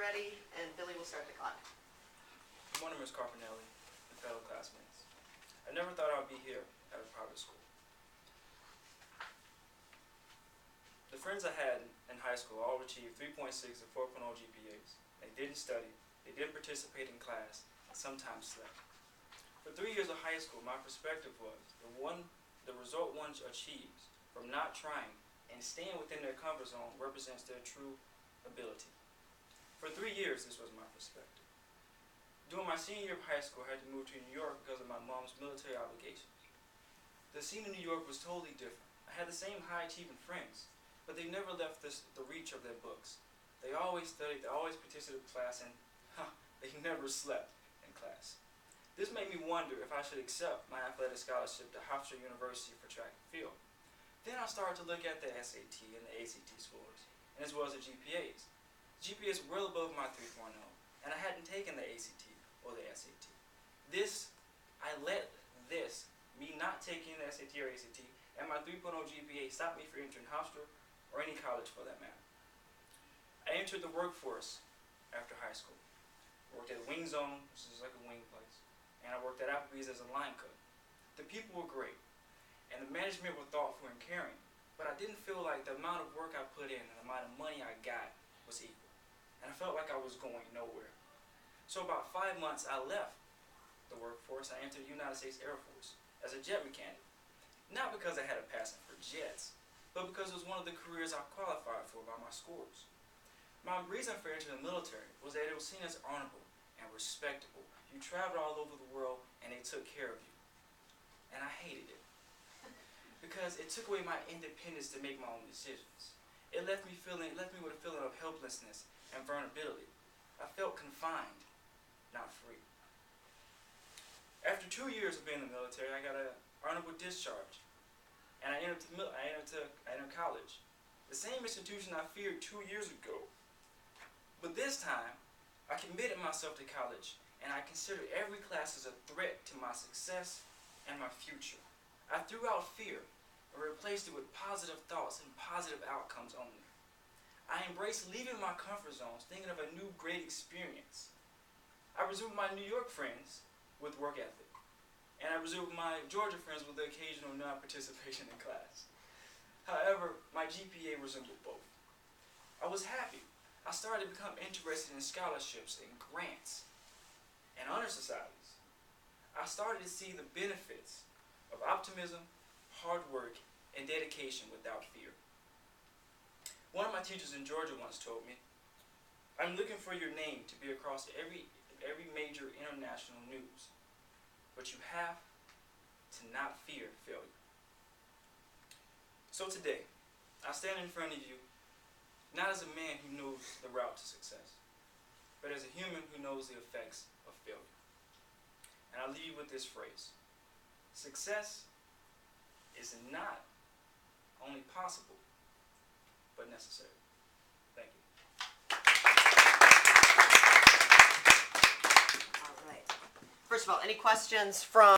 ready, and Billy will start the clock. Good morning, Ms. Carpinelli and fellow classmates. I never thought I'd be here at a private school. The friends I had in high school all achieved 3.6 and 4.0 GPAs. They didn't study, they didn't participate in class, and sometimes slept. For 3 years of high school, my perspective was the result one achieves from not trying and staying within their comfort zone represents their true ability. For 3 years, this was my perspective. During my senior year of high school, I had to move to New York because of my mom's military obligations. The scene in New York was totally different. I had the same high-achieving friends, but they never left the reach of their books. They always studied, they always participated in class, and they never slept in class. This made me wonder if I should accept my athletic scholarship to Hofstra University for track and field. Then I started to look at the SAT and the ACT scores, and as well as the GPAs. The GPAs were well above my 3.0, and I hadn't taken the ACT or the SAT. Me not taking the SAT or ACT, and my 3.0 GPA stopped me from entering Hofstra or any college for that matter. I entered the workforce after high school. I worked at a wing zone, which is like a wing place, and I worked at Applebee's as a line cook. The people were great, and the management were thoughtful and caring, but I didn't feel like the amount of work I put in and the amount of money I got was equal, and I felt like I was going nowhere. So about 5 months, I left the workforce. I entered the United States Air Force as a jet mechanic, not because I had a passion for jets, but because it was one of the careers I qualified for by my scores. My reason for entering the military was that it was seen as honorable and respectable. You traveled all over the world and they took care of you. And I hated it because it took away my independence to make my own decisions. It left me with a feeling of helplessness and vulnerability. I felt confined, not free. After 2 years of being in the military, I got an honorable discharge, and I entered college, the same institution I feared 2 years ago. But this time, I committed myself to college, and I considered every class as a threat to my success and my future. I threw out fear and replaced it with positive thoughts and positive outcomes only. I embraced leaving my comfort zones, thinking of a new great experience. I resumed my New York friends with work ethic, and I resumed my Georgia friends with the occasional non-participation in class. However, my GPA resembled both. I was happy. I started to become interested in scholarships and grants and honor societies. I started to see the benefits of optimism, hard work, and dedication without fear. One of my teachers in Georgia once told me, "I'm looking for your name to be across every major international news, but you have to not fear failure." So today, I stand in front of you not as a man who knows the route to success, but as a human who knows the effects of failure. And I'll leave you with this phrase: success is not only possible, but necessary. Thank you. All right. First of all, any questions from